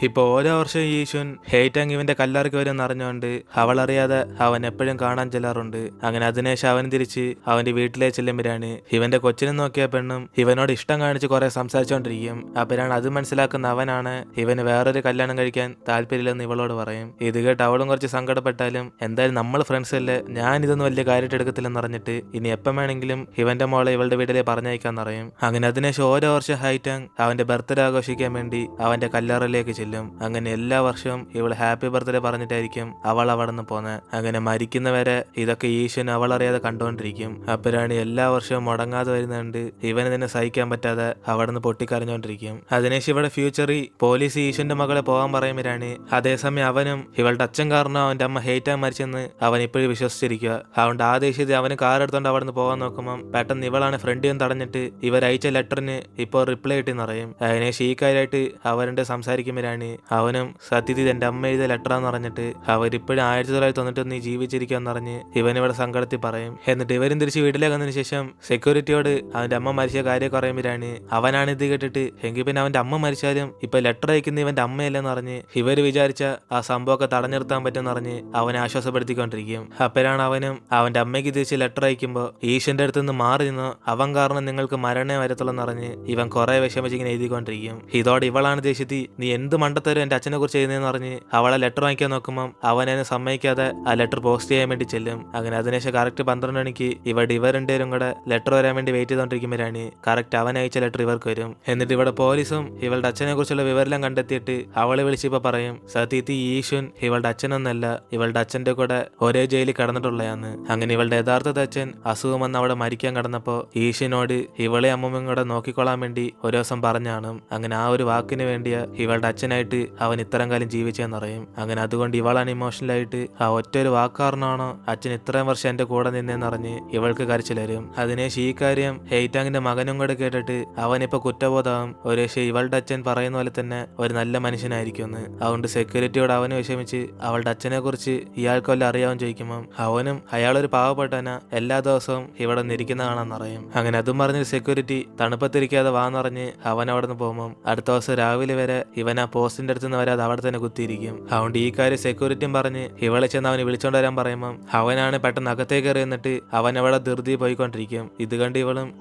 ഇപ്പൊ ഓരോ വർഷം ഈശുൻ ഹെയ്റ്റാങ് ഇവന്റെ കല്ലറയ്ക്ക് വരും അറിഞ്ഞുകൊണ്ട് അവളറിയാതെ അവൻ എപ്പോഴും കാണാൻ ചെല്ലാറുണ്ട്. അങ്ങനെ അതിനുശേഷം അവൻ തിരിച്ച് അവന്റെ വീട്ടിലേക്ക് ചെല്ലുമ്പോഴാണ് ഇവന്റെ കൊച്ചിനെ നോക്കിയ പെണ്ണും ഇവനോട് ഇഷ്ടം കാണിച്ച് കുറെ സംസാരിച്ചോണ്ടിരിക്കും. അപ്പോഴാണ് അത് മനസ്സിലാക്കുന്ന അവനാണ് ഇവന് വേറൊരു കല്യാണം കഴിക്കാൻ താല്പര്യമില്ലെന്ന് ഇവളോട് പറയും. ഇത് കേട്ട് അവളും കുറച്ച് സങ്കടപ്പെട്ടാലും എന്തായാലും നമ്മൾ ഫ്രണ്ട്സ് അല്ലേ, ഞാൻ ഇതൊന്നും വലിയ കാര്യമായിട്ട് എടുക്കത്തില്ലെന്ന് പറഞ്ഞിട്ട് ഇനി എപ്പം വേണമെങ്കിലും ഇവന്റെ മോളെ ഇവളുടെ വീട്ടിലേക്ക് പറഞ്ഞയക്കാന്ന് പറയും. അങ്ങനെ അതിനുശേഷം ഓരോ വർഷം ഹൈറ്റാങ് അവന്റെ ബർത്ത്ഡേ ആഘോഷിക്കാൻ വേണ്ടി അവന്റെ കല്ലറയിലേക്ക് ചെല്ലും. അങ്ങനെ എല്ലാ വർഷവും ഇവൾ ഹാപ്പി ബർത്ത്ഡേ പറഞ്ഞിട്ടായിരിക്കും അവൾ അവിടെ നിന്ന് പോന്നെ. അങ്ങനെ മരിക്കുന്നവരെ ഇതൊക്കെ ഈശ്വരൻ അവളറിയാതെ കണ്ടുകൊണ്ടിരിക്കും. അപ്പോഴാണ് എല്ലാ വർഷവും മുടങ്ങാതെ വരുന്നുണ്ട് ഇവന് തന്നെ സഹിക്കാൻ പറ്റാതെ അവിടെ നിന്ന് പൊട്ടിക്കരഞ്ഞോണ്ടിരിക്കും. അതിനുശേഷം ഇവിടെ ഫ്യൂച്ചറിൽ പോലീസ് ഈശ്വരന്റെ മകളെ പോകാൻ പറയുമ്പോഴാണ് അതേസമയം അവനും ഇവളുടെ അച്ഛൻ കാരണം അവന്റെ അമ്മ ഹെയ്റ്റാങ് മരിച്ചെന്ന് അവൻ ഇപ്പോഴും വിശ്വസിച്ചിരിക്കുക. അതുകൊണ്ട് ആ ദേഷ്യത്തിൽ അവന് കാർ എടുത്തോണ്ട് അവിടെ നിന്ന് പോകാൻ നോക്കുമ്പോൾ പെട്ടെന്ന് ഇവളാണ് ഫ്രണ്ടിയും തടഞ്ഞിട്ട് ഇവരയച്ച ലെറ്ററിന് ഇപ്പോൾ റിപ്ലൈ ഇട്ടെന്ന് പറയും. അതിനുശേഷം ഈ കാര്യമായിട്ട് അവരുടെ സംസാരിക്കുമ്പോഴാണ് അവനും സത്യത്തിൽ എന്റെ അമ്മ എഴുതിയ ലെറ്ററാന്ന് പറഞ്ഞിട്ട് അവരിപ്പോഴും 1991 ജീവിച്ചിരിക്കാന്ന് പറഞ്ഞ് ഇവനിവിടെ സങ്കടത്തിൽ പറയും. എന്നിട്ട് ഇവരും തിരിച്ച് വീട്ടിലേക്ക് വന്നതിന് ശേഷം സെക്യൂരിറ്റിയോട് അവന്റെ അമ്മ മരിച്ച കാര്യമൊക്കെ പറയുമ്പോഴാണ് അവനാണ് ഇത് കേട്ടിട്ട് എങ്കിൽ പിന്നെ അവന്റെ അമ്മ മരിച്ചാലും ഇപ്പൊ ലെറ്റർ അയക്കുന്ന ഇവന്റെ അമ്മയല്ലെന്ന് പറഞ്ഞ് ഇവര് വിചാരിച്ച ആ സംഭവമൊക്കെ തടഞ്ഞു നിർത്താൻ പറ്റുമെന്ന് പറഞ്ഞ് അവനെ ആശ്വാസപ്പെടുത്തിക്കൊണ്ടിരിക്കും. അപ്പോഴാണ് അവനും അവന്റെ അമ്മയ്ക്ക് തിരിച്ച് ലെറ്റർ അയക്കുമ്പോൾ ഈശ്വന്റെ അടുത്ത് നിന്ന് മാറി നിന്നോ, അവൻ കാരണം നിങ്ങൾക്ക് മരണേ വരത്തുള്ളെന്ന് പറഞ്ഞ് ഇവൻ കുറെ വിഷമിച്ചിങ്ങനെ എഴുതിക്കൊണ്ടിരിക്കും. ഇതോടെ ഇവളാണ് ദേഷ്യത്തി നീ എന്ത് മണ്ടത്തരും എന്റെ അച്ഛനെ കുറിച്ച് ചെയ്യുന്നതെന്ന് പറഞ്ഞ് അവളെ ലെറ്റർ വാങ്ങിക്കാൻ നോക്കുമ്പോൾ അവനെ സമ്മതിക്കാതെ ആ ലെറ്റർ പോസ്റ്റ് ചെയ്യാൻ വേണ്ടി ചെല്ലും. അങ്ങനെ അതിനുശേഷം കറക്റ്റ് 12 മണിക്ക് ഇവർ രണ്ടുപേരും കൂടെ ലെറ്റർ വരാൻ വേണ്ടി വെയിറ്റ് ചെയ്തോണ്ടിരിക്കുമ്പോഴാണ് കറക്റ്റ് അവൻ അയച്ച ലെറ്റർ ഇവർക്ക് വരും. എന്നിട്ട് ഇവിടെ പോലീസും ഇവളുടെ അച്ഛനെ കുറിച്ചുള്ള വിവരം കണ്ടെത്തിയിട്ട് അവളെ വിളിച്ചിപ്പോ പറയും സത്യത്തിൽ ഈശ്വൻ ഇവളുടെ അച്ഛനൊന്നല്ല, ഇവളുടെ അച്ഛന്റെ കൂടെ ഒരേ ജയിലിൽ കടന്നിട്ടുള്ളയാന്ന്. അങ്ങനെ ഇവളുടെ യഥാർത്ഥ അച്ഛൻ അസുഖം വന്ന് അവിടെ മരിക്കാൻ കടന്നപ്പോ ഈശ്വനോട് ഇവളെ അമ്മമ്മയും കൂടെ നോക്കിക്കൊള്ളാൻ വേണ്ടി ഒരു ദിവസം പറഞ്ഞാണ്. അങ്ങനെ ആ ഒരു വാക്കിന് വേണ്ടിയ ഇവളുടെ അച്ഛനായിട്ട് അവൻ ഇത്രയും കാലം ജീവിച്ചെന്നറിയും. അങ്ങനെ അതുകൊണ്ട് ഇവളാണ് ഇമോഷണലായിട്ട് ആ ഒറ്റൊരു വാക്കാരനാണോ അച്ഛൻ ഇത്രയും വർഷം എന്റെ കൂടെ നിന്നേന്നറിഞ്ഞ് ഇവൾക്ക് കരച്ചിൽ വരും. അതിനുശേഷം ഈ കാര്യം ഹെയ്റ്റാങ്ങിന്റെ മകനും കൂടെ കേട്ടിട്ട് അവനിപ്പോ കുറ്റബോധമാവും. ഒരു ഇവളുടെ അച്ഛൻ പറയുന്ന പോലെ തന്നെ ഒരു നല്ല മനുഷ്യനായിരിക്കുമെന്ന്. അതുകൊണ്ട് സെക്യൂരിറ്റിയോട് അവന് വിഷമിച്ച് അവളുടെ അച്ഛനെ കുറിച്ച് ഇയാൾക്ക് വല്ല അറിയാവും ചോദിക്കുമ്പോൾ അവനും അയാളൊരു പാവപ്പെട്ടവനാ, എല്ലാ ദിവസവും ഇവിടെ നിരിക്കുന്ന കാണാന്നറിയും. അങ്ങനെ അതും പറഞ്ഞ് സെക്യൂരിറ്റി തണുപ്പത്തിരിക്കാതെ വാന്നറിഞ്ഞ് അവൻ അവിടെ നിന്ന് പോകുമ്പോൾ അടുത്ത ദിവസം രാവിലെ വരെ ഇവൻ ആ പോസ്റ്റിന്റെ അടുത്ത് നിന്ന് വരാതെ അവിടെ തന്നെ കുത്തിയിരിക്കും. അതുകൊണ്ട് ഈ കാര്യം സെക്യൂരിറ്റിയും പറഞ്ഞ് ഇവളെ ചെന്ന് അവന് വിളിച്ചോണ്ട് വരാൻ പറയുമ്പോൾ അവനാണ് പെട്ടെന്ന് അകത്തേക്ക് എറിയുന്നിട്ട് അവൻ എവിടെ ധൃതി പോയിക്കൊണ്ടിരിക്കും. ഇത് കണ്ട്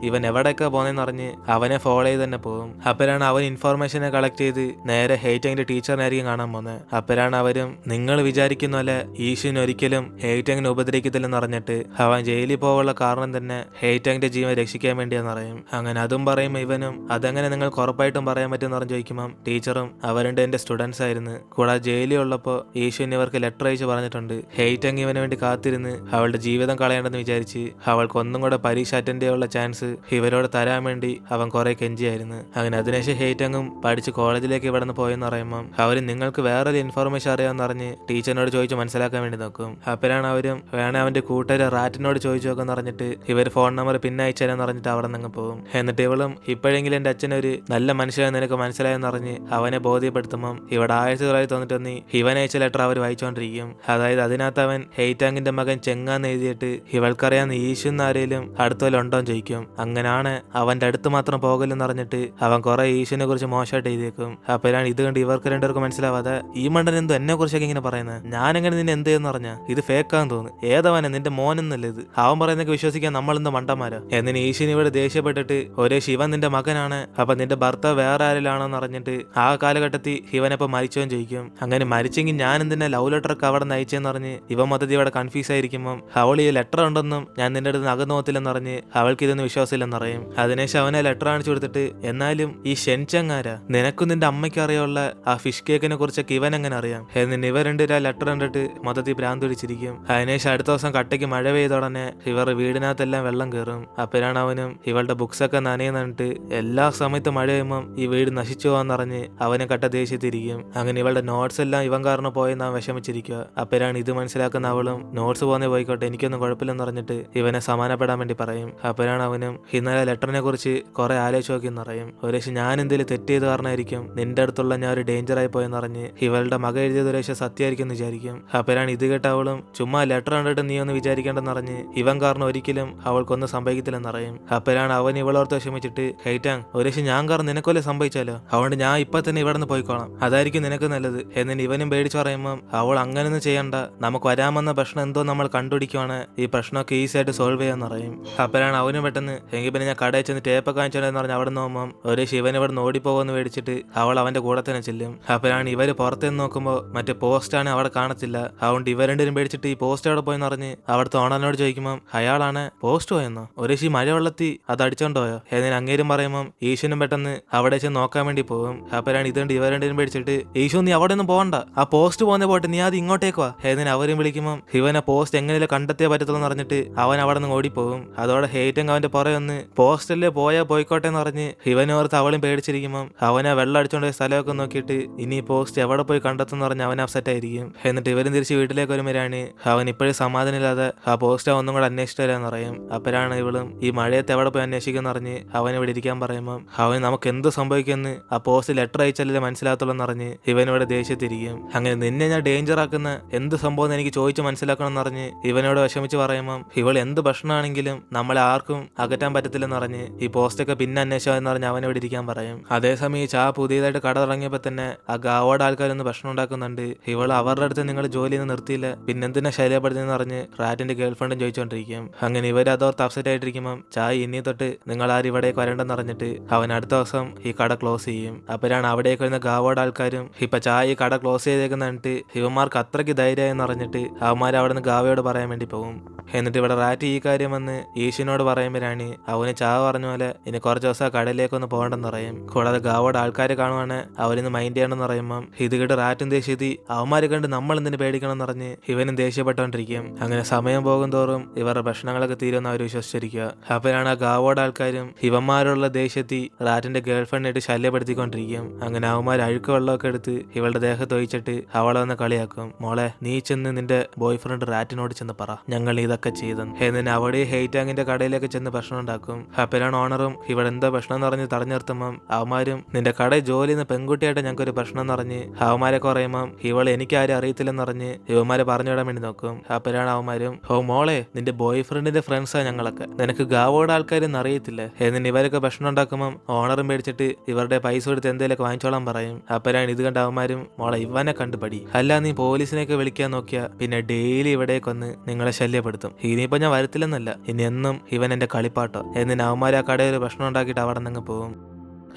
ഇവൻ എവിടെയൊക്കെ പോന്നെന്നറിഞ്ഞ് അവനെ ഫോളോ ചെയ്ത് തന്നെ പോകും. അപ്പോഴാണ് അവൻ ഇൻഫോർമേഷനെ കളക്ട് ചെയ്ത് നേരെ ഹെയ്റ്റാങ്ങിന്റെ ടീച്ചറിനായിരിക്കും കാണാൻ പോകുന്നത്. അപ്പോഴാണ് അവരും നിങ്ങൾ വിചാരിക്കുന്ന പോലെ ഈശ്വൻ ഒരിക്കലും ഹെയ്റ്റാങ്ങിനെ ഉപദ്രവിക്കത്തില്ലെന്ന് അറിഞ്ഞിട്ട് അവൻ ജയിലിൽ പോകാനുള്ള കാരണം തന്നെ ഹെയ്റ്റാങ്ങിന്റെ ജീവൻ രക്ഷിക്കാൻ വേണ്ടിയാന്ന് പറയും. അങ്ങനെ അതും പറയുമ്പോൾ ഇവനും അതെങ്ങനെ നിങ്ങൾക്ക് ഉറപ്പായിട്ടും പറയാൻ പറ്റുമെന്ന് പറഞ്ഞു ചോദിക്കുമ്പോൾ ടീച്ചറും അവരുടെ എന്റെ സ്റ്റുഡൻസ് ആയിരുന്നു, കൂടാതെ ജയിലിൽ ഉള്ളപ്പോൾ ഈശ്വൻ ഇവർക്ക് ലെറ്റർ അയച്ച് പറഞ്ഞിട്ടുണ്ട് ഹെയ്റ്റാങ് ഇവന് വേണ്ടി കാത്തിരുന്ന് അവളുടെ ജീവിതം കളയേണ്ടെന്ന് വിചാരിച്ച് അവൾക്ക് ഒന്നും കൂടെ പരീക്ഷ അറ്റൻഡ് ചെയ്യാനുള്ള ചാൻസ് ഇവരോട് തരാൻ വേണ്ടി അവൻ കുറെ കെഞ്ചിയായിരുന്നു. അങ്ങനെ അതിനുശേഷം ഹെയ്റ്റാങ്ങും പഠിച്ച് കോളേജിലേക്ക് ഇവിടെ നിന്ന് പോയെന്ന് പറയുമ്പോൾ അവര് നിങ്ങൾക്ക് വേറൊരു ഇൻഫർമേഷൻ അറിയാമെന്ന് പറഞ്ഞ് ടീച്ചറിനോട് ചോദിച്ച് മനസ്സിലാക്കാൻ വേണ്ടി നോക്കും. അപ്പോഴാണ് അവരും വേണേ അവന്റെ കൂട്ടുകാരെ റാറ്റിനോട് ചോദിച്ചു നോക്കെന്ന് പറഞ്ഞിട്ട് ഇവർ ഫോൺ നമ്പർ പിന്നെ അയച്ചാലെന്ന് പറഞ്ഞിട്ട് അവിടെ നിന്ന് പോകും. എന്നിട്ട് ഇവളും ഇപ്പോഴെങ്കിലും എന്റെ അച്ഛനൊരു നല്ല മനുഷ്യനെ നിനക്ക് മനസ്സിലായെന്ന് പറഞ്ഞ് അവനെ ബോധ്യപ്പെടുത്തുമ്പം ഇവിടെ 1991 ഇവൻ അയച്ച ലെറ്റർ അവർ വായിച്ചുകൊണ്ടിരിക്കും. അതായത് അതിനകത്ത് അവൻ ഹെയ്റ്റാങ്ങിന്റെ മകൻ ചെങ്ങാന്ന് എഴുതിയിട്ട് ഇവൾക്കറിയാവുന്ന ഈശ്വന്ന് ആരെങ്കിലും അടുത്തോലുണ്ടോന്ന് ചോദിക്കും. അങ്ങനാണ് അവന്റെ അടുത്ത് മാത്രം പോകലെന്ന് പറഞ്ഞിട്ട് അവൻ കുറെ ഈശ്വനെ കുറിച്ച് മോശമായിട്ട് എഴുതിയേക്കും. അപ്പോഴാണ് ഇത് കണ്ട് ഇവർക്ക് രണ്ടുപേർക്ക് മനസ്സിലാവാതെ ഈ മണ്ടൻ എന്തോ എന്നെ കുറിച്ചൊക്കെ ഇങ്ങനെ പറയുന്നത്, ഞാനെങ്ങനെ നിന്നെ എന്ത് ചെയ്യുന്ന പറഞ്ഞാൽ ഇത് ഫേക്കാന്ന് തോന്നുന്നു, ഏതവനെ നിന്റെ മോനെന്നല്ല ഇത്, അവൻ പറയുന്നൊക്കെ വിശ്വസിക്കാൻ നമ്മളെന്ത് മണ്ടന്മാരാ. എന്നിന് ഈശ്വൻ ഇവിടെ ദേഷ്യപ്പെട്ടിട്ട് ഒരേ ശിവൻ നിന്റെ മകനാണ്, അപ്പൊ നിന്റെ ഭർത്താവ് വേറെ ആരിലാണോന്ന് അറിഞ്ഞിട്ട് ആ കാലഘട്ടത്തിൽ ഇവനെപ്പോ മരിച്ചോന്ന് ചോദിക്കും. അങ്ങനെ മരിച്ചെങ്കിൽ ഞാൻ എന്തിനാ ലവ് ലെറ്റർ ഒക്കെ അവിടെ നയിച്ചെന്ന് പറഞ്ഞ് ഇവ മൊത്തത്തിൽ ഇവിടെ കൺഫ്യൂസ് ആയിരിക്കുമ്പോൾ അവൾ ഈ ലെറ്റർ ഉണ്ടെന്നും ഞാൻ നിന്റെ അടുത്ത് അകന്നു പോകത്തില്ലെന്ന് പറഞ്ഞ് അവൾക്ക് ഇതൊന്നും വിശ്വാസമില്ലെന്നറിയും. അതിനുശേഷം അവനെ ലെറ്റർ കാണിച്ചു കൊടുത്തിട്ട് എന്നാലും ഈ ഷെൻചങ്ങാരാ, നിനക്കും നിന്റെ അമ്മയ്ക്ക് അറിയുള്ള ആ ഫിഷ് കേക്കിനെ കുറിച്ചൊക്കെ ഇവൻ എങ്ങനെ അറിയാം എന്നിന് ഇവർ രണ്ടുപേരും ആ ലെറ്റർ കണ്ടിട്ട് മൊത്തത്തിൽ ഭ്രാന്ത് പിടിച്ചിരിക്കും. അതിനുശേഷം അടുത്ത ദിവസം കട്ടയ്ക്ക് മഴ പെയ്ത ഉടനെ ഇവർ വീടിനകത്തെല്ലാം വെള്ളം കയറും. അപ്പോഴാണ് അവനും ഇവളുടെ ബുക്സ് ഒക്കെ നനയുന്നിട്ട് എല്ലാ സമയത്തും മഴ പെയ്യുമ്പോൾ ഈ വീട് നശിച്ചു പോകാന്നറിഞ്ഞ് അവനെ കട്ട ദേഷ്യത്തിരിക്കും. അങ്ങനെ ഇവളുടെ നോട്ട്സ് എല്ലാം ഇവൻ കാരണം പോയെന്ന് അവൻ വിഷമിച്ചിരിക്കുക. അപ്പോഴാണ് ഇത് മനസ്സിലാക്കുന്ന അവളും നോട്ട്സ് പോകുന്നേ പോയിക്കോട്ടെ എനിക്കൊന്നും കുഴപ്പമില്ലെന്ന് പറഞ്ഞിട്ട് ഇവനെ സമാനപ്പെടാൻ വേണ്ടി പറയും. അപ്പോഴാണ് അവനും ഇന്നലെ ലെറ്ററിനെ കുറിച്ച് കുറെ ആലോചിച്ച് നോക്കിയെന്ന് പറയും. ഒരു ഞാൻ എന്തെങ്കിലും തെറ്റ് ചെയ്ത് കാരണമായിരിക്കും നിന്റെ അടുത്തുള്ള ഞാൻ ഒരു ഡേഞ്ചറായി പോയെന്നറിഞ്ഞ് ഇവളുടെ മക എഴുതിയത് ഒരു സത്യമായിരിക്കും എന്ന് വിചാരിക്കും. അപ്പോഴാണ് ഇത് കേട്ട അവളും ചുമ്മാ ലെറ്റർ കണ്ടിട്ട് നീ ഒന്ന് വിചാരിക്കേണ്ടെന്നറിഞ്ഞ് ഇവൻ കാരണം ഒരിക്കലും അവൾക്കൊന്നും സംഭവിക്കത്തില്ലെന്നറിയും. അപ്പോഴാണ് അവൻ ഇവളോർത്ത് വിഷമിച്ചിട്ട് ഹെയ്റ്റാങ് ഒരു ഞാൻ കാരണം നിനക്കൊല്ലേ സംഭവിച്ചാലോ, അതുകൊണ്ട് ഞാൻ ഇപ്പൊ തന്നെ ഇവിടെ നിന്ന് പോയിക്കോട്ടെ നോക്കിക്കോളാം, അതായിരിക്കും നിനക്ക് നല്ലത് എന്നിന് ഇവനും പേടിച്ചു പറയുമ്പം അവൾ അങ്ങനെയൊന്നും ചെയ്യണ്ട, നമുക്ക് വരാമെന്ന പ്രശ്നം എന്തോ നമ്മൾ കണ്ടുപിടിക്കുവാണ്, ഈ പ്രശ്നമൊക്കെ ഈസി ആയിട്ട് സോൾവ് ചെയ്യാന്ന് പറയും. അപ്പോഴാണ് അവനും പെട്ടെന്ന് എങ്കിൽ പിന്നെ ഞാൻ കടയിൽ ചെന്ന് ടേപ്പൊക്കെ വാങ്ങിച്ചോണ്ടെന്ന് പറഞ്ഞ് അവിടെ നോക്കുമ്പോൾ ഒരു ശിവൻ ഇവിടെ നിന്ന് ഓടിപ്പോകുമെന്ന് മേടിച്ചിട്ട് അവൾ അവന്റെ കൂടെ തന്നെ ചെല്ലും. അപ്പോഴാണ് ഇവര് പുറത്തുനിന്ന് നോക്കുമ്പോൾ മറ്റേ പോസ്റ്റാണ് അവിടെ കാണത്തില്ല. അതുകൊണ്ട് ഇവർ രണ്ടുപേരും പേടിച്ചിട്ട് ഈ പോസ്റ്റ് അവിടെ പോയെന്ന് പറഞ്ഞ് അവിടുത്തെ ഓണറിനോട് ചോദിക്കുമ്പോൾ അയാളാണ് പോസ്റ്റ് പോയെന്നോ, ഒരു മഴ വെള്ളത്തി അത് അടിച്ചോണ്ട് പോയോ എന്നതിന് അങ്ങേരും പറയുമ്പോൾ ഈശ്വനും പെട്ടെന്ന് അവിടെ ചെന്ന് നോക്കാൻ വേണ്ടി പോകും. അപ്പോഴാണ് ഇതുകൊണ്ട് ഇവർ രണ്ടുപേരും പേടിച്ചിട്ട് ഈശോ നീ അവിടെ ഒന്നും പോകണ്ട, ആ പോസ്റ്റ് പോകുന്ന പോയിട്ട് നീ അത് ഇങ്ങോട്ടേക്ക് വാ എന്നതിന് അവരും വിളിക്കുമ്പോൾ ഇവനെ പോസ്റ്റ് എങ്ങനെയും കണ്ടെത്തിയേ പറ്റത്തുള്ളൂ എന്ന് പറഞ്ഞിട്ട് അവൻ അവിടെ നിന്ന് ഓടിപ്പോകും. അതോടെ ഹേറ്റങ് അവന്റെ പുറകെ ഒന്ന് പോസ്റ്റല്ലേ പോയാ പോയിക്കോട്ടെ എന്ന് പറഞ്ഞ് ഇവനോർത്ത് അവളും പേടിച്ചിരിക്കുമ്പോൾ അവനെ വെള്ളം അടിച്ചോണ്ട് സ്ഥലമൊക്കെ നോക്കിയിട്ട് ഇനി പോസ്റ്റ് എവിടെ പോയി കണ്ടെത്തുന്ന പറഞ്ഞ് അവൻ അപ്സെറ്റ് ആയിരിക്കും. എന്നിട്ട് ഇവരും തിരിച്ച് വീട്ടിലേക്ക് വരുമ്പോഴാണ് അവൻ ഇപ്പോഴും സമാധാനമില്ലാതെ ആ പോസ്റ്റ് ഒന്നും കൂടെ അന്വേഷിച്ചു വരാന്ന് പറയും. അപ്പോഴാണ് ഇവളും ഈ മഴയത്ത് എവിടെ പോയി അന്വേഷിക്കുന്ന പറഞ്ഞ് അവൻ ഇവിടെ ഇരിക്കാൻ പറയുമ്പോൾ അവൻ നമുക്ക് എന്ത് സംഭവിക്കുമെന്ന് ആ പോസ്റ്റ് ലെറ്റർ അയച്ചാലേ മനസ്സിലാകത്തുള്ളൂ എന്ന് പറഞ്ഞ് ഇവനോട് ദേഷ്യത്തിരിക്കും. അങ്ങനെ നിന്നെ ഞാൻ ഡേഞ്ചർ ആക്കുന്ന എന്ത് സംഭവം എനിക്ക് ചോദിച്ച് മനസ്സിലാക്കണം എന്ന് പറഞ്ഞ് ഇവനോട് വിഷമിച്ച് പറയുമ്പോൾ ഇവൾ എന്ത് ഭക്ഷണമാണെങ്കിലും നമ്മളെ ആർക്കും അകറ്റാൻ പറ്റത്തില്ലെന്ന് പറഞ്ഞ് ഈ പോസ്റ്റൊക്കെ പിന്നെ അന്വേഷിച്ചോ എന്ന് പറഞ്ഞ് അവനോട് ഇരിക്കാൻ പറയും. അതേസമയം ഈ ചാ പുതിയതായിട്ട് കട തുടങ്ങിയപ്പോൾ തന്നെ ആ ഗാവോട് ആൾക്കാരൊന്ന് ഭക്ഷണം ഉണ്ടാക്കുന്നുണ്ട്. ഇവൾ അവരുടെ അടുത്ത് നിങ്ങൾ ജോലിയിൽ നിന്ന് നിർത്തിയില്ല, പിന്നെന്തിനാ ശല്യപ്പെടുത്തിയെന്ന് പറഞ്ഞ് റാറ്റിന്റെ ഗേൾഫ്രണ്ടും ചോദിച്ചുകൊണ്ടിരിക്കും. അങ്ങനെ ഇവർ അതോർത്ത് അപ്സെറ്റ് ആയിട്ടിരിക്കുമ്പോൾ ചായ ഇനി തൊട്ട് നിങ്ങൾ ആരും ഇവിടേക്ക് വരണ്ടെന്ന് പറഞ്ഞിട്ട് അവൻ അടുത്ത ദിവസം ഈ കട ക്ലോസ് ചെയ്യും. അപ്പോഴാണ് അവിടേക്ക് വരുന്ന ഗാവോട് ആൾക്കാരും ഇപ്പൊ ചായ ഈ കട ക്ലോസ് ചെയ്തേക്കുന്നിട്ട് ഇവന്മാർക്ക് അത്രയ്ക്ക് ധൈര്യമായെന്ന് പറഞ്ഞിട്ട് അവന്മാർ അവിടെ നിന്ന് ഗാവയോട് പറയാൻ വേണ്ടി പോകും. എന്നിട്ട് ഇവിടെ റാറ്റ് ഈ കാര്യം വന്ന് ഈശിനോട് പറയുമ്പോഴാണ് അവന് ചാവ പറഞ്ഞ പോലെ ഇനി കുറച്ച് ദിവസം കടയിലേക്കൊന്ന് പോകണ്ടെന്ന് പറയും. കൂടാതെ ഗാവോട് ആൾക്കാരെ കാണുവാണ് അവരിന്ന് മൈൻഡ് ചെയ്യണമെന്ന് പറയുമ്പം ഇത് കേട്ട് റാറ്റും ദേഷ്യത്തി അവന്മാരെ കണ്ട് നമ്മൾ എന്തിനു പേടിക്കണം എന്ന് പറഞ്ഞ് ഇവനും ദേഷ്യപ്പെട്ടുകൊണ്ടിരിക്കും. അങ്ങനെ സമയം പോകും തോറും ഇവരുടെ പ്രശ്നങ്ങളൊക്കെ തീരുമെന്ന് അവർ വിശ്വസിച്ചിരിക്കുക. അപ്പോഴാണ് ആ ഗാവോട് ആൾക്കാരും ഇവന്മാരുള്ള ദേഷ്യത്തി റാറ്റിന്റെ ഗേൾഫ്രണ്ടിനായിട്ട് ശല്യപ്പെടുത്തിക്കൊണ്ടിരിക്കും. അങ്ങനെ അവന്മാർ അഴുക്ക് വെള്ളമൊക്കെ എടുത്ത് ഇവളുടെ ദേഹത്ത് ഒഴിച്ചിട്ട് അവളെ വന്ന് കളിയാക്കും. മോളെ നീ ചെന്ന് നിന്റെ ബോയ് ഫ്രണ്ട് റാറ്റിനോട് ചെന്ന് പറ ഞങ്ങൾ ഇതൊക്കെ ചെയ്തെന്ന്. എന്നിട്ട് അവിടെ ഹെയ്റ്റാങ്ങിന്റെ കടയിലേക്ക് ചെന്ന് ഭക്ഷണം ഉണ്ടാക്കും. അപ്പോഴാണ് ഓണറും ഇവിടെ എന്താ ഭക്ഷണം എന്ന് പറഞ്ഞ് തടഞ്ഞു നിർത്തുമ്പം അവന്മാരും നിന്റെ കടയിൽ ജോലി ചെയ്യുന്ന പെൺകുട്ടിയായിട്ട് ഞങ്ങൾക്കൊരു പ്രശ്നം എന്ന് പറഞ്ഞ് അവന്മാരെ പറയുമ്പം ഇവൾ എനിക്കാരും അറിയത്തില്ലെന്ന് പറഞ്ഞ് ഇവന്മാരെ പറഞ്ഞു വിടാൻ വേണ്ടി നോക്കും. അപ്പോഴാണ് അവന്മാരും ഓ മോളെ നിന്റെ ബോയ് ഫ്രണ്ടിന്റെ ഫ്രണ്ട്സാണ് ഞങ്ങളൊക്കെ, നിനക്ക് ഗാവോട് ആൾക്കാരൊന്നും അറിയത്തില്ലേ എന്നിട്ട് ഇവരൊക്കെ ഭക്ഷണം ഉണ്ടാക്കുമ്പം ഓണറും പേടിച്ചിട്ട് ഇവരുടെ പൈസ കൊടുത്ത് എന്തെങ്കിലുമൊക്കെ വാങ്ങിച്ചോളാൻ പറയും. അപ്പോഴാണ് ഇത് കണ്ട അവന്മാരും മോളെ ഇവനെ കണ്ടുപടി, അല്ല നീ പോലീസിനെയൊക്കെ വിളിക്കാൻ നോക്കിയാ പിന്നെ ഡെയിലി ഇവിടേക്കൊന്ന് നിങ്ങളെ ശല്യപ്പെടുത്തും, ഇനിയിപ്പോ ഞാൻ വരത്തില്ലെന്നല്ല ഇനി എന്നും ഇവൻ എന്റെ കളിപ്പാട്ടോ എന്നിട്ട് അവന്മാർ ആ കടയിൽ ഭക്ഷണം ഉണ്ടാക്കിയിട്ട് അവിടെ നിന്ന് പോകും.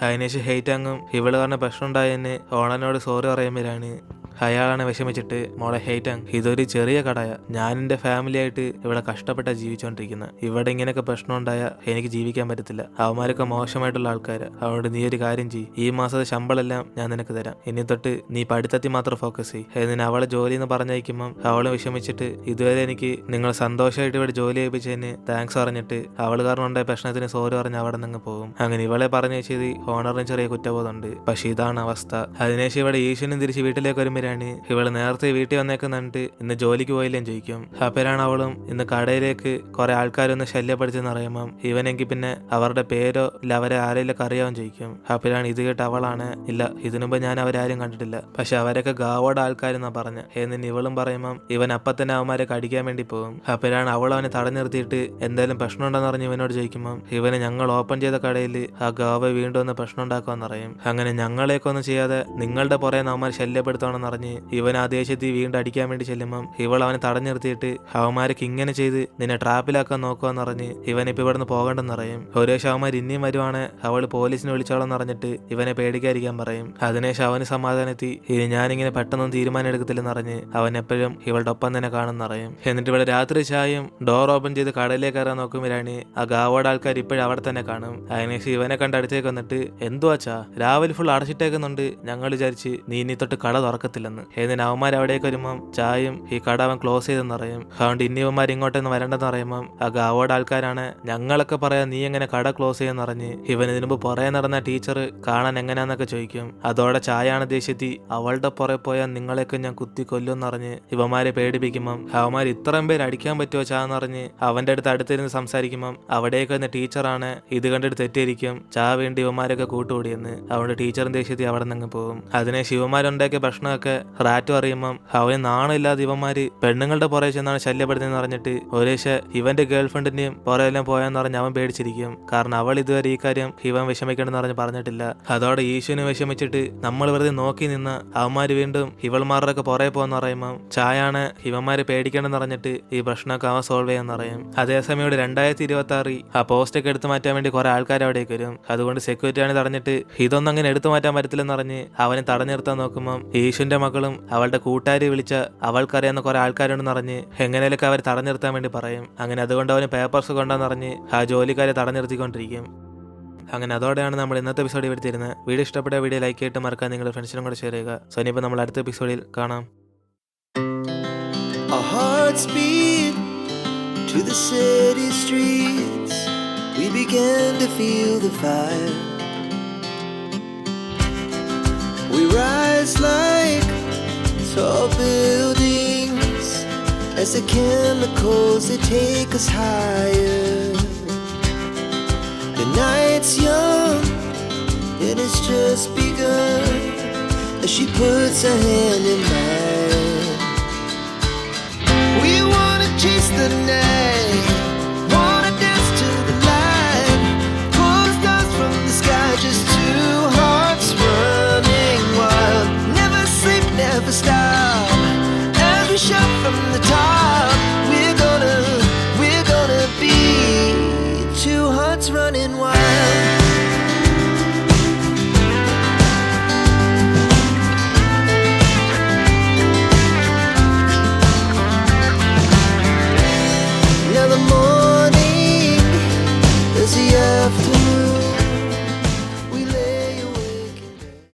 അതിനുശേഷം ഹെയ്റ്റാങ്ങും ഇവള് കാരണം പ്രശ്നം ഉണ്ടായെന്ന് ഓണറിനോട് സോറി പറയുമ്പോഴാണ് അയാളാണ് വിഷമിച്ചിട്ട് മോളെ ഹെയ്റ്റാങ് ഇതൊരു ചെറിയ കടയാ, ഞാൻ എൻ്റെ ഫാമിലി ആയിട്ട് ഇവിടെ കഷ്ടപ്പെട്ടാ ജീവിച്ചുകൊണ്ടിരിക്കുന്നത്, ഇവിടെ ഇങ്ങനെയൊക്കെ പ്രശ്നം ഉണ്ടായാൽ എനിക്ക് ജീവിക്കാൻ പറ്റത്തില്ല, അവന്മാരൊക്കെ മോശമായിട്ടുള്ള ആൾക്കാര്, അതുകൊണ്ട് നീ ഒരു കാര്യം ചെയ്യ്, ഈ മാസത്തെ ശമ്പളമെല്ലാം ഞാൻ നിനക്ക് തരാം, ഇനി തൊട്ട് നീ പഠിത്തത്തിൽ മാത്രം ഫോക്കസ് ചെയ്യ് എന്നിട്ട് അവളെ ജോലി എന്ന് പറഞ്ഞയക്കുമ്പം അവള് വിഷമിച്ചിട്ട് ഇതുവരെ എനിക്ക് നിങ്ങൾ സന്തോഷമായിട്ട് ഇവിടെ ജോലി ചെയ്യിപ്പിച്ചതിന് താങ്ക്സ് പറഞ്ഞിട്ട് അവള് കാരണം ഉണ്ടായ പ്രശ്നത്തിന് സോറി പറഞ്ഞ് അവിടെ നിന്ന് പോകും. അങ്ങനെ ഇവളെ പറഞ്ഞയച്ചത് ഓണറിന് ചെറിയ കുറ്റബോധമുണ്ട്. പക്ഷെ ഇതാണ് അവസ്ഥ. അതിനുശേഷം ഇവിടെ ഈശ്വരനും തിരിച്ച് വീട്ടിലേക്ക് വരുമ്പോൾ ഇവള് നേരത്തെ വീട്ടിൽ വന്നേക്കുന്നുണ്ട് ഇന്ന് ജോലിക്ക് പോയില്ലേന്ന് ചോദിക്കും. അപ്പോഴാണ് അവളും ഇന്ന് കടയിലേക്ക് കുറെ ആൾക്കാരൊന്ന് ശല്യപ്പെടുത്തിയെന്ന് അറിയുമ്പം ഇവനെങ്കിൽ പിന്നെ അവരുടെ പേരോ ഇല്ല അവരെ ആരെയൊക്കെ അറിയാമെന്ന് ചോദിക്കും. അപ്പോഴാണ് ഇത് കേട്ട് അവളാണ് ഇല്ല ഇതിനുമ്പ് ഞാൻ അവരാരും കണ്ടിട്ടില്ല, പക്ഷെ അവരൊക്കെ ഗാവോട് ആൾക്കാരെന്നാ പറഞ്ഞ എന്നിന് ഇവളും പറയുമ്പം ഇവൻ അപ്പം തന്നെ അവന്മാരെ കടിക്കാൻ വേണ്ടി പോകും. അപ്പോഴാണ് അവൾ അവനെ തടഞ്ഞു നിർത്തിയിട്ട് എന്തായാലും പ്രശ്നം ഉണ്ടെന്ന് പറഞ്ഞ് ഇവനോട് ചോദിക്കുമ്പം ഇവന് ഞങ്ങൾ ഓപ്പൺ ചെയ്ത കടയിൽ ആ ഗാവ വീണ്ടും ഒന്ന് പ്രശ്നം ഉണ്ടാക്കുമെന്ന് പറയും. അങ്ങനെ ഞങ്ങളെയൊക്കെ ചെയ്യാതെ നിങ്ങളുടെ പുറകെ അവന്മാർ ശല്യപ്പെടുത്തണമെന്ന് പറഞ്ഞ് ഇവൻ ആ ദേശത്ത് വീണ്ടും അടിക്കാൻ വേണ്ടി ചെല്ലുമ്പം ഇവൾ അവനെ തടഞ്ഞു നിർത്തിയിട്ട് അവന്മാരൊക്കെ ഇങ്ങനെ ചെയ്ത് നിന്നെ ട്രാപ്പിലാക്കാൻ നോക്കുവാന്ന് പറഞ്ഞ് ഇവനിപ്പോ ഇവിടുന്ന് പോകണ്ടെന്ന് പറയും. ഓരോ അവന്മാർ ഇനിയും വരുവാണ് അവൾ പോലീസിനെ വിളിച്ചോളെന്ന് പറഞ്ഞിട്ട് ഇവനെ പേടിക്കാതിരിക്കാൻ പറയും. അതിനുശേഷം അവന് സമാധാനത്തി ഇനി ഞാനിങ്ങനെ പെട്ടെന്നൊന്നും തീരുമാനം എടുക്കത്തില്ലെന്ന് പറഞ്ഞ് അവൻ എപ്പോഴും ഇവളുടെ ഒപ്പം തന്നെ കാണുമെന്ന് പറയും. എന്നിട്ട് ഇവിടെ രാത്രി ചായയും ഡോർ ഓപ്പൺ ചെയ്ത് കടയിലേക്ക് കയറാൻ നോക്കുമ്പോഴാണ് ആ ഗാവോട് ആൾക്കാർ ഇപ്പോഴും അവിടെ തന്നെ കാണും. അതിനുശേഷം ഇവനെ കണ്ട് അടുത്തേക്ക് വന്നിട്ട് എന്തുവാച്ചാ രാവിലെ ഫുൾ അടച്ചിട്ടേക്കുന്നുണ്ട്, ഞങ്ങൾ വിചാരിച്ച് നീ ഇനി തൊട്ട് കട തുറക്കത്തില്ലെന്ന്. എന്നിട്ട് അവന്മാർ അവിടേക്ക് വരുമ്പം ചായയും ഈ കട അവൻ ക്ലോസ് ചെയ്തെന്ന് പറയും. അതുകൊണ്ട് ഇനി ഇവന്മാർ ഇങ്ങോട്ടൊന്ന് വരണ്ടെന്ന് പറയുമ്പം ആ ഗാവോട് ആൾക്കാരാണ് ഞങ്ങളൊക്കെ പറയാം നീ എങ്ങനെ കട ക്ലോസ് ചെയ്യുമെന്ന് പറഞ്ഞ് ഇവൻ ഇതിനു മുമ്പ് പുറകെ നടന്ന ടീച്ചർ കാണാൻ എങ്ങനെയാന്നൊക്കെ ചോദിക്കും. അതോടെ ചായയാണ് ദേഷ്യത്തി അവളുടെ പുറകെ പോയാൽ നിങ്ങളെയൊക്കെ ഞാൻ കുത്തി കൊല്ലുമെന്ന് പറഞ്ഞ് ഇവന്മാരെ പേടിപ്പിക്കുമ്പം അവന്മാർ ഇത്രയും പേര് അടിക്കാൻ പറ്റുമോ ചാന്ന് പറഞ്ഞ് അവന്റെ അടുത്തിരുന്ന് സംസാരിക്കുമ്പം അവിടേക്ക് വന്ന ടീച്ചറാണ് ഇത് കണ്ടിട്ട് തെറ്റിയിരിക്കും ചാ വേണ്ടി ഇവന്മാരൊക്കെ കൂട്ടുകൂടിയെന്ന്. അതുകൊണ്ട് ടീച്ചറും ദേഷ്യത്തി അവിടെ നിന്ന് പോകും. അതിനെ ശിവന്മാരുണ്ടാക്കിയ ഭക്ഷണമൊക്കെ എന്നൊക്കെ റാറ്റു അറിയുമ്പം അവന് നാണമില്ലാതെ ഇവന്മാര് പെണ്ണുങ്ങളുടെ പുറകെ ചെന്നാണ് ശല്യപ്പെടുന്നതെന്ന് പറഞ്ഞിട്ട് ഒരേശ ഇവന്റെ ഗേൾഫ്രണ്ടിന്റെയും പുറകെല്ലാം പോയാന്ന് പറഞ്ഞ് അവൻ പേടിച്ചിരിക്കും. കാരണം അവൾ ഇതുവരെ ഈ കാര്യം ഇവൻ വിഷമിക്കണമെന്ന് പറഞ്ഞ് പറഞ്ഞിട്ടില്ല. അതോടെ ഈശുവിനെ വിഷമിച്ചിട്ട് നമ്മൾ വെറുതെ നോക്കി നിന്ന അവന്മാര് വീണ്ടും ഇവൾമാരുടെ ഒക്കെ പുറകെ പോകാന്ന് പറയുമ്പം ചായാണ് ഇവന്മാര് പേടിക്കണമെന്ന് പറഞ്ഞിട്ട് ഈ പ്രശ്നമൊക്കെ അവൻ സോൾവ് ചെയ്യാന്ന് പറയും. അതേസമയം 2026 ആ പോസ്റ്റൊക്കെ എടുത്തു മാറ്റാൻ വേണ്ടി കുറെ ആൾക്കാർ അവിടേക്ക് വരും. അതുകൊണ്ട് സെക്യൂരിറ്റി ആണ് തടഞ്ഞിട്ട് ഇതൊന്നും അങ്ങനെ എടുത്തു മാറ്റാൻ പറ്റത്തില്ലെന്ന് പറഞ്ഞ് അവനെ തടഞ്ഞു നിർത്താൻ നോക്കുമ്പം ഈശുവിന്റെ മകളും അവളുടെ കൂട്ടുകാരി വിളിച്ച അവൾക്കറിയാവുന്ന കുറെ ആൾക്കാരുണ്ടെന്ന് പറഞ്ഞ് എങ്ങനെയൊക്കെ അവർ തടഞ്ഞു നിർത്താൻ വേണ്ടി പറയും. അങ്ങനെ അതുകൊണ്ട് അവന് പേപ്പേഴ്സ് കൊണ്ടാന്ന് പറഞ്ഞ് ആ ജോലിക്കാരെ തടഞ്ഞു നിർത്തിക്കൊണ്ടിരിക്കും. അങ്ങനെ അതോടെയാണ് നമ്മൾ ഇന്നത്തെ എപ്പിസോഡ് ഇവിടെ തരുന്നത്. വീഡിയോ ഇഷ്ടപ്പെട്ട വീഡിയോ ലൈക്ക് ചെയ്തിട്ട് മറക്കാൻ നിങ്ങളുടെ ഫ്രണ്ട്സിനും കൂടെ ഷെയർ ചെയ്യുക. സോ ഇനിയിപ്പോൾ നമ്മൾ അടുത്ത എപ്പിസോഡിൽ കാണാം. Our hearts beat to the city streets. We began to feel the fire. We rise like tall buildings as the chemicals they take us higher. The night's young and it's just begun as she puts her hand in mine. We wanna chase the night